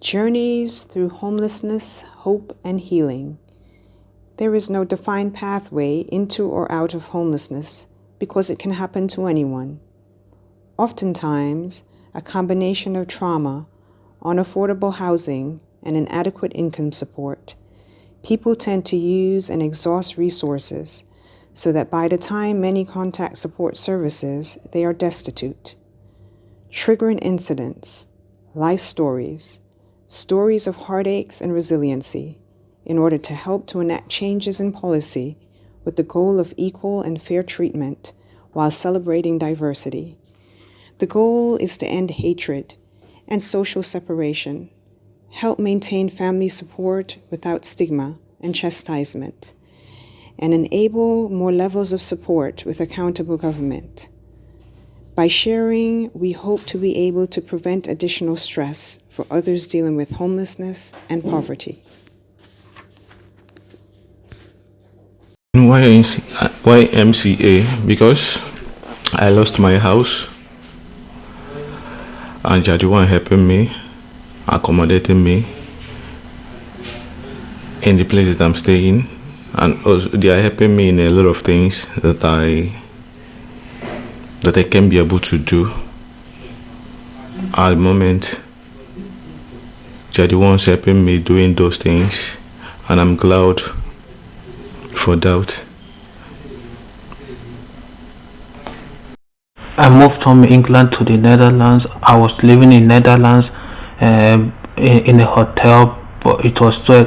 Journeys through homelessness, hope, and healing. There is no defined pathway into or out of homelessness because it can happen to anyone. Oftentimes, a combination of trauma, unaffordable housing, and inadequate income support, people tend to use and exhaust resources so that by the time many contact support services, they are destitute. Triggering incidents, life stories of heartaches and resiliency in order to help to enact changes in policy with the goal of equal and fair treatment while celebrating diversity. The goal is to end hatred and social separation, help maintain family support without stigma and chastisement, and enable more levels of support with accountable government. By sharing, we hope to be able to prevent additional stress for others dealing with homelessness and poverty. YMCA because I lost my house and you're the one helping me, accommodating me in the places I'm staying, and also they are helping me in a lot of things that I can be able to do. At the moment, you're the ones helping me doing those things, and I'm glad for that. I moved from England to the Netherlands. I was living in Netherlands in a hotel, but it was so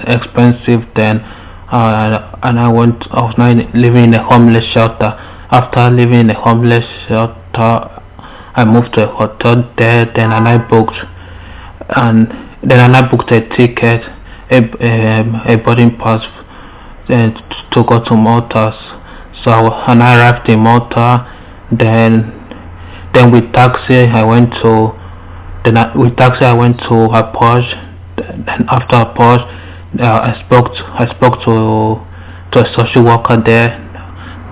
expensive then. And I was now living in a homeless shelter. After living in a homeless shelter, I moved to a hotel there. Then I booked a ticket, a boarding pass to go to Malta. So and I arrived in Malta. Then with taxi I went to Approach. Then after Approach, I spoke to a social worker there.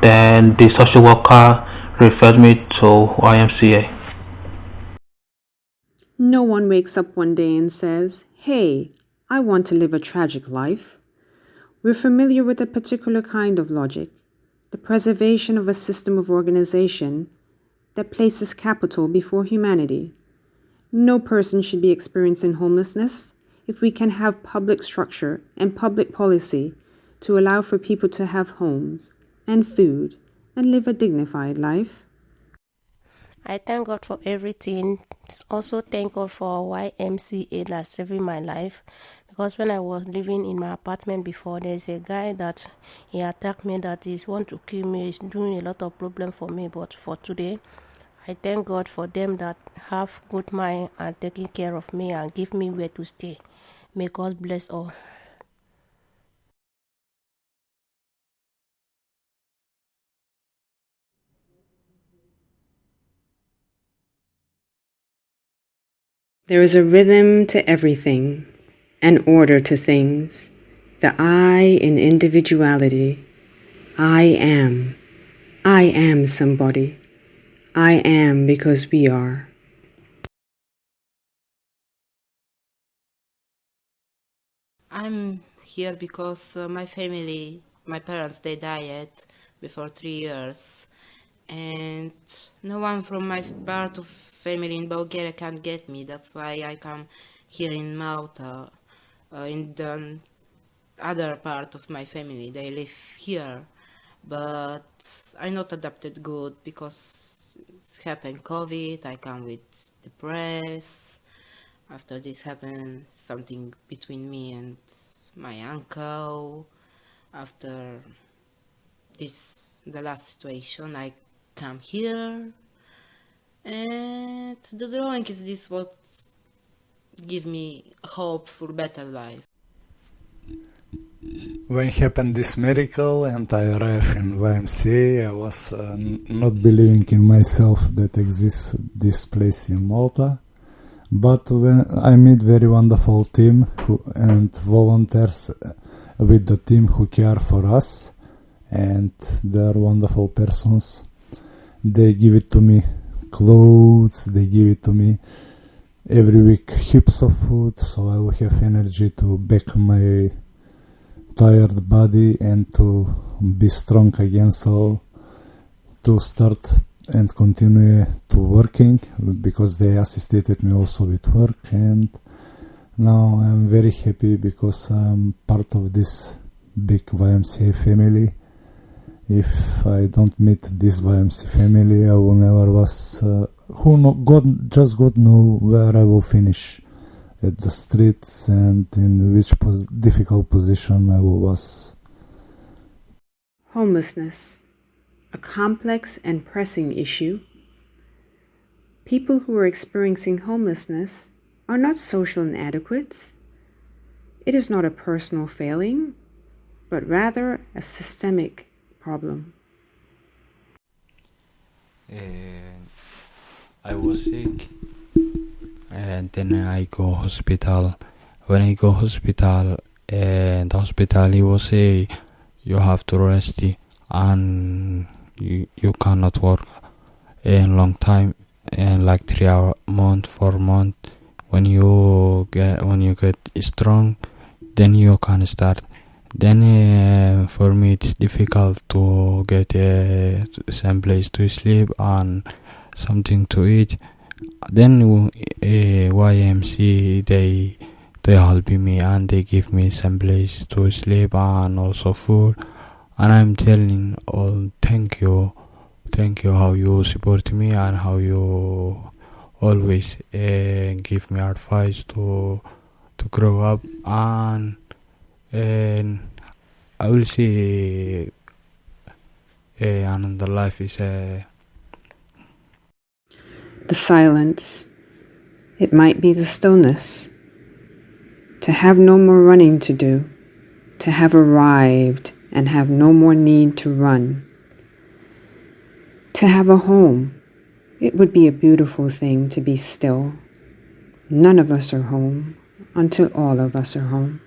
Then the social worker referred me to YMCA. No one wakes up one day and says, "Hey, I want to live a tragic life." We're familiar with a particular kind of logic, the preservation of a system of organization that places capital before humanity. No person should be experiencing homelessness if we can have public structure and public policy to allow for people to have homes and food and live a dignified life. I thank God for everything. Also thank God for YMCA that's saving my life. Because when I was living in my apartment before, there's a guy that he attacked me that he want to kill me. He's doing a lot of problem for me. But for today, I thank God for them that have good mind and taking care of me and give me where to stay. May God bless all. There is a rhythm to everything, an order to things, the I in individuality. I am somebody. I am because we are. I'm here because my parents, they died before 3 years. And no one from my part of family in Bulgaria can get me. That's why I come here in Malta. In the other part of my family, they live here, but I not adapted good because it's happened COVID. I come with depressed. After this happened something between me and my uncle. After the last situation, I come here, and the drawing is this what give me hope for better life. When happened this miracle and I arrived in YMCA, I was not believing in myself that exists this place in Malta. But when I meet very wonderful team and volunteers with the team who care for us, and they are wonderful persons. They give it to me clothes, they give it to me every week heaps of food, so I will have energy to back my tired body and to be strong again, so to start and continue to working, because they assisted me also with work, and now I'm very happy because I'm part of this big YMCA family. If I don't meet this YMCA family, I will never was, God know where I will finish, at the streets and in which difficult position I will was. Homelessness, a complex and pressing issue. People who are experiencing homelessness are not social inadequates. It is not a personal failing, but rather a systemic problem. I was sick, and then I go hospital. When I go hospital, and the hospital he will say you have to rest and you cannot work in long time, and like 3 hour month, 4 month. When you get strong, then you can start. Then for me it's difficult to get some place to sleep and something to eat. Then YMC they help me and they give me some place to sleep and also food. And I'm telling all thank you how you support me and how you always give me advice to grow up, and I will see another life is The silence. It might be the stillness. To have no more running to do. To have arrived and have no more need to run. To have a home. It would be a beautiful thing to be still. None of us are home until all of us are home.